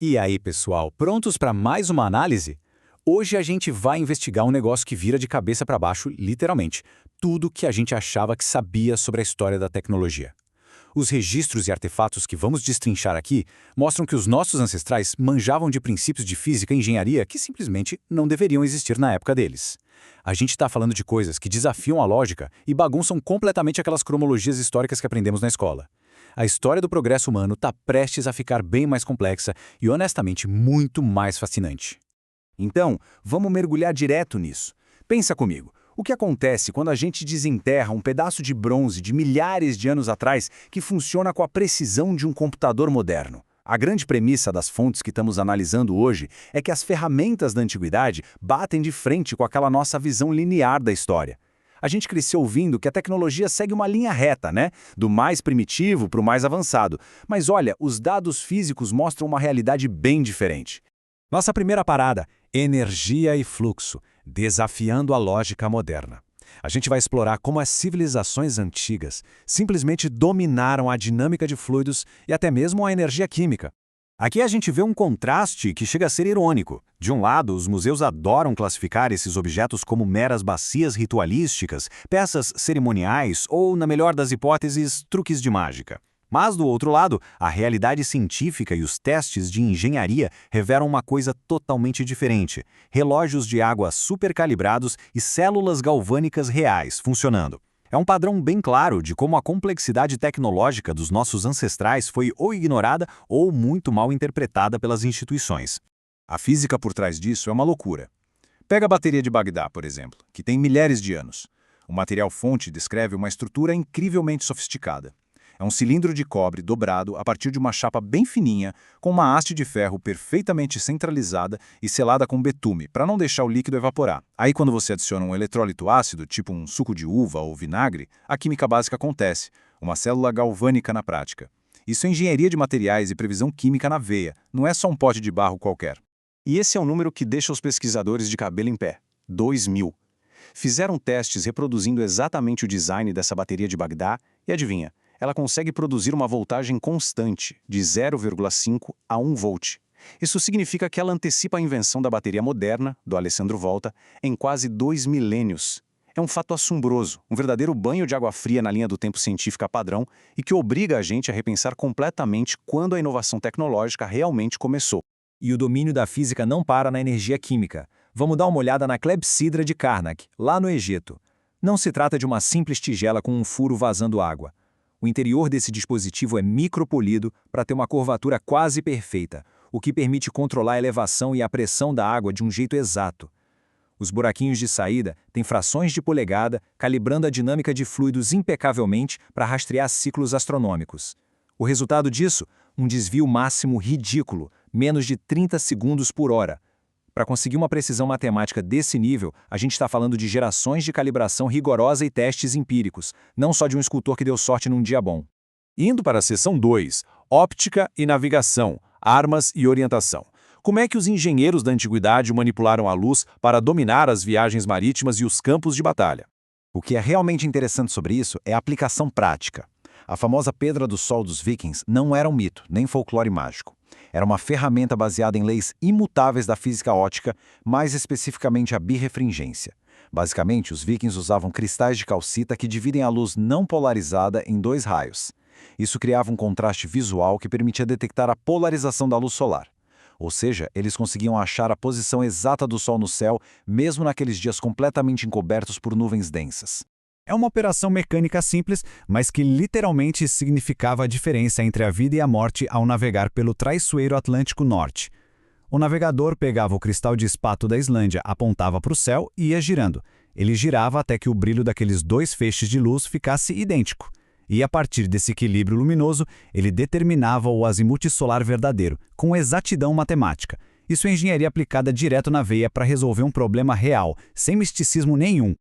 E aí, pessoal, prontos para mais uma análise? Hoje a gente vai investigar um negócio que vira de cabeça para baixo, literalmente, tudo que a gente achava que sabia sobre a história da tecnologia. Os registros e artefatos que vamos destrinchar aqui mostram que os nossos ancestrais manjavam de princípios de física e engenharia que simplesmente não deveriam existir na época deles. A gente está falando de coisas que desafiam a lógica e bagunçam completamente aquelas cronologias históricas que aprendemos na escola. A história do progresso humano está prestes a ficar bem mais complexa e, honestamente, muito mais fascinante. Então, vamos mergulhar direto nisso. Pensa comigo, o que acontece quando a gente desenterra um pedaço de bronze de milhares de anos atrás que funciona com a precisão de um computador moderno? A grande premissa das fontes que estamos analisando hoje é que as ferramentas da antiguidade batem de frente com aquela nossa visão linear da história. A gente cresceu ouvindo que a tecnologia segue uma linha reta, né? Do mais primitivo para o mais avançado. Mas olha, os dados físicos mostram uma realidade bem diferente. Nossa primeira parada, energia e fluxo, desafiando a lógica moderna. A gente vai explorar como as civilizações antigas simplesmente dominaram a dinâmica de fluidos e até mesmo a energia química. Aqui a gente vê um contraste que chega a ser irônico. De um lado, os museus adoram classificar esses objetos como meras bacias ritualísticas, peças cerimoniais ou, na melhor das hipóteses, truques de mágica. Mas, do outro lado, a realidade científica e os testes de engenharia revelam uma coisa totalmente diferente: relógios de água supercalibrados e células galvânicas reais funcionando. É um padrão bem claro de como a complexidade tecnológica dos nossos ancestrais foi ou ignorada ou muito mal interpretada pelas instituições. A física por trás disso é uma loucura. Pega a bateria de Bagdá, por exemplo, que tem milhares de anos. O material-fonte descreve uma estrutura incrivelmente sofisticada. É um cilindro de cobre dobrado a partir de uma chapa bem fininha, com uma haste de ferro perfeitamente centralizada e selada com betume, para não deixar o líquido evaporar. Aí, quando você adiciona um eletrólito ácido, tipo um suco de uva ou vinagre, a química básica acontece, uma célula galvânica na prática. Isso é engenharia de materiais e previsão química na veia, não é só um pote de barro qualquer. E esse é um número que deixa os pesquisadores de cabelo em pé: 2000. Fizeram testes reproduzindo exatamente o design dessa bateria de Bagdá e adivinha? Ela consegue produzir uma voltagem constante, de 0,5 a 1 volt. Isso significa que ela antecipa a invenção da bateria moderna, do Alessandro Volta, em quase 2 milênios. É um fato assombroso, um verdadeiro banho de água fria na linha do tempo científica padrão e que obriga a gente a repensar completamente quando a inovação tecnológica realmente começou. E o domínio da física não para na energia química. Vamos dar uma olhada na clepsidra de Karnak, lá no Egito. Não se trata de uma simples tigela com um furo vazando água. O interior desse dispositivo é micropolido para ter uma curvatura quase perfeita, o que permite controlar a elevação e a pressão da água de um jeito exato. Os buraquinhos de saída têm frações de polegada, calibrando a dinâmica de fluidos impecavelmente para rastrear ciclos astronômicos. O resultado disso? Um desvio máximo ridículo, menos de 30 segundos por hora. Para conseguir uma precisão matemática desse nível, a gente está falando de gerações de calibração rigorosa e testes empíricos, não só de um escultor que deu sorte num dia bom. Indo para a seção 2, óptica e navegação, armas e orientação. Como é que os engenheiros da antiguidade manipularam a luz para dominar as viagens marítimas e os campos de batalha? O que é realmente interessante sobre isso é a aplicação prática. A famosa Pedra do Sol dos Vikings não era um mito, nem folclore mágico. Era uma ferramenta baseada em leis imutáveis da física óptica, mais especificamente a birrefringência. Basicamente, os vikings usavam cristais de calcita que dividem a luz não polarizada em 2 raios. Isso criava um contraste visual que permitia detectar a polarização da luz solar. Ou seja, eles conseguiam achar a posição exata do Sol no céu, mesmo naqueles dias completamente encobertos por nuvens densas. É uma operação mecânica simples, mas que literalmente significava a diferença entre a vida e a morte ao navegar pelo traiçoeiro Atlântico Norte. O navegador pegava o cristal de espato da Islândia, apontava para o céu e ia girando. Ele girava até que o brilho daqueles 2 feixes de luz ficasse idêntico. E a partir desse equilíbrio luminoso, ele determinava o azimuth solar verdadeiro, com exatidão matemática. Isso é engenharia aplicada direto na veia para resolver um problema real, sem misticismo nenhum.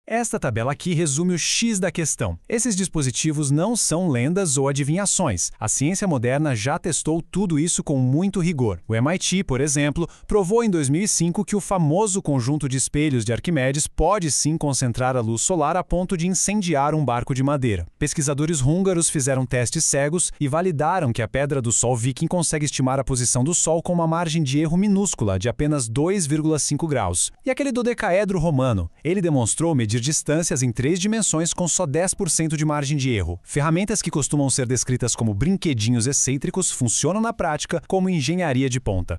Esta tabela aqui resume o X da questão. Esses dispositivos não são lendas ou adivinhações. A ciência moderna já testou tudo isso com muito rigor. O MIT, por exemplo, provou em 2005 que o famoso conjunto de espelhos de Arquimedes pode sim concentrar a luz solar a ponto de incendiar um barco de madeira. Pesquisadores húngaros fizeram testes cegos e validaram que a pedra do Sol Viking consegue estimar a posição do Sol com uma margem de erro minúscula de apenas 2,5 graus. E aquele dodecaedro romano, ele demonstrou medir distâncias em 3 dimensões com só 10% de margem de erro. Ferramentas que costumam ser descritas como brinquedinhos excêntricos funcionam na prática como engenharia de ponta.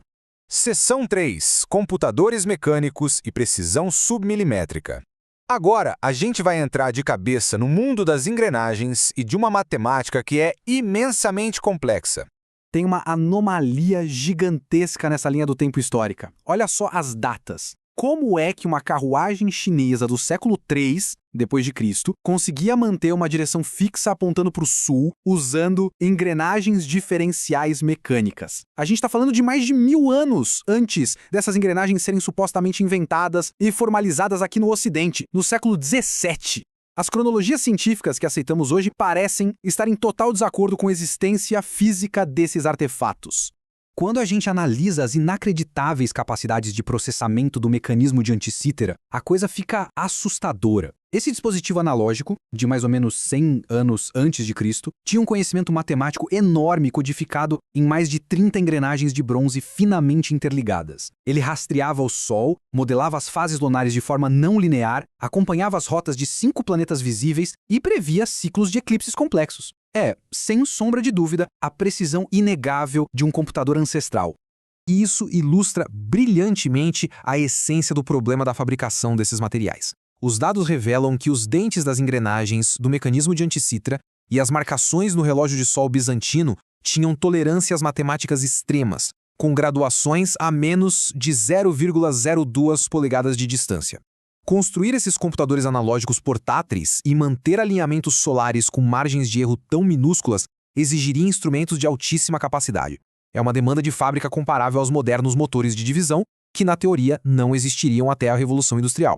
Seção 3. Computadores mecânicos e precisão submilimétrica. Agora, a gente vai entrar de cabeça no mundo das engrenagens e de uma matemática que é imensamente complexa. Tem uma anomalia gigantesca nessa linha do tempo histórica. Olha só as datas. Como é que uma carruagem chinesa do século III, depois de Cristo, conseguia manter uma direção fixa apontando para o sul, usando engrenagens diferenciais mecânicas? A gente está falando de mais de 1000 anos antes dessas engrenagens serem supostamente inventadas e formalizadas aqui no Ocidente, no século XVII. As cronologias científicas que aceitamos hoje parecem estar em total desacordo com a existência física desses artefatos. Quando a gente analisa as inacreditáveis capacidades de processamento do mecanismo de Anticítera, a coisa fica assustadora. Esse dispositivo analógico, de mais ou menos 100 anos antes de Cristo, tinha um conhecimento matemático enorme codificado em mais de 30 engrenagens de bronze finamente interligadas. Ele rastreava o Sol, modelava as fases lunares de forma não linear, acompanhava as rotas de 5 planetas visíveis e previa ciclos de eclipses complexos. É, sem sombra de dúvida, a precisão inegável de um computador ancestral. E isso ilustra brilhantemente a essência do problema da fabricação desses materiais. Os dados revelam que os dentes das engrenagens do mecanismo de Anticítera e as marcações no relógio de sol bizantino tinham tolerâncias matemáticas extremas, com graduações a menos de 0,02 polegadas de distância. Construir esses computadores analógicos portáteis e manter alinhamentos solares com margens de erro tão minúsculas exigiria instrumentos de altíssima capacidade. É uma demanda de fábrica comparável aos modernos motores de divisão, que na teoria não existiriam até a Revolução Industrial.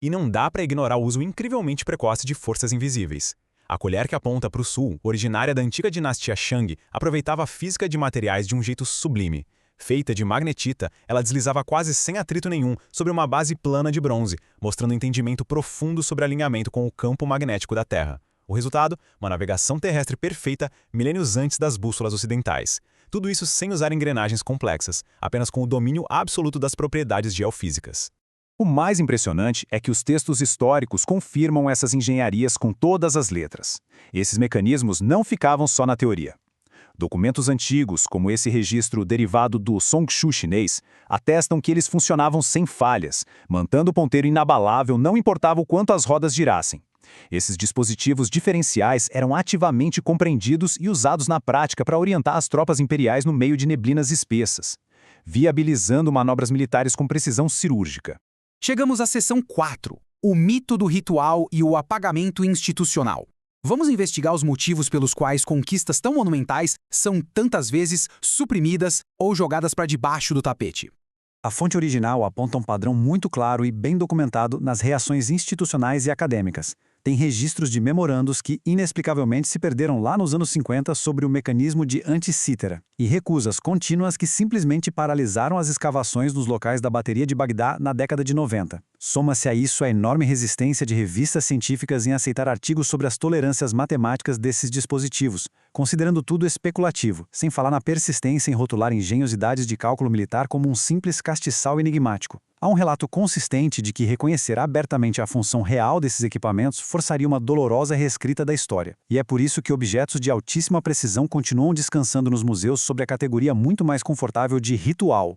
E não dá para ignorar o uso incrivelmente precoce de forças invisíveis. A colher que aponta para o sul, originária da antiga dinastia Shang, aproveitava a física de materiais de um jeito sublime. Feita de magnetita, ela deslizava quase sem atrito nenhum sobre uma base plana de bronze, mostrando um entendimento profundo sobre alinhamento com o campo magnético da Terra. O resultado? Uma navegação terrestre perfeita milênios antes das bússolas ocidentais. Tudo isso sem usar engrenagens complexas, apenas com o domínio absoluto das propriedades geofísicas. O mais impressionante é que os textos históricos confirmam essas engenharias com todas as letras. Esses mecanismos não ficavam só na teoria. Documentos antigos, como esse registro derivado do Songshu chinês, atestam que eles funcionavam sem falhas, mantendo o ponteiro inabalável não importava o quanto as rodas girassem. Esses dispositivos diferenciais eram ativamente compreendidos e usados na prática para orientar as tropas imperiais no meio de neblinas espessas, viabilizando manobras militares com precisão cirúrgica. Chegamos à seção 4, o mito do ritual e o apagamento institucional. Vamos investigar os motivos pelos quais conquistas tão monumentais são tantas vezes suprimidas ou jogadas para debaixo do tapete. A fonte original aponta um padrão muito claro e bem documentado nas reações institucionais e acadêmicas. Tem registros de memorandos que inexplicavelmente se perderam lá nos anos 50 sobre o mecanismo de Anticítera, e recusas contínuas que simplesmente paralisaram as escavações nos locais da bateria de Bagdá na década de 90. Soma-se a isso a enorme resistência de revistas científicas em aceitar artigos sobre as tolerâncias matemáticas desses dispositivos, considerando tudo especulativo, sem falar na persistência em rotular engenhosidades de cálculo militar como um simples castiçal enigmático. Há um relato consistente de que reconhecer abertamente a função real desses equipamentos forçaria uma dolorosa reescrita da história. E é por isso que objetos de altíssima precisão continuam descansando nos museus sob a categoria muito mais confortável de ritual.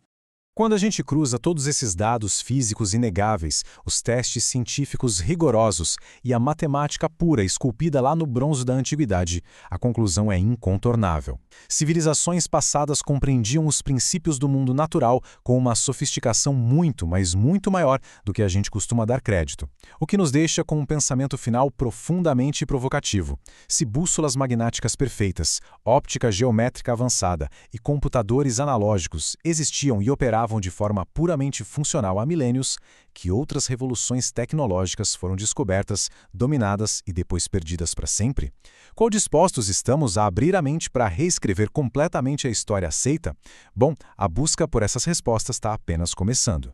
Quando a gente cruza todos esses dados físicos inegáveis, os testes científicos rigorosos e a matemática pura esculpida lá no bronze da antiguidade, a conclusão é incontornável. Civilizações passadas compreendiam os princípios do mundo natural com uma sofisticação muito, mas muito maior do que a gente costuma dar crédito. O que nos deixa com um pensamento final profundamente provocativo. Se bússolas magnéticas perfeitas, óptica geométrica avançada e computadores analógicos existiam e operavam funcionavam de forma puramente funcional há milênios, que outras revoluções tecnológicas foram descobertas, dominadas e depois perdidas para sempre? Qual dispostos estamos a abrir a mente para reescrever completamente a história aceita? Bom, a busca por essas respostas está apenas começando.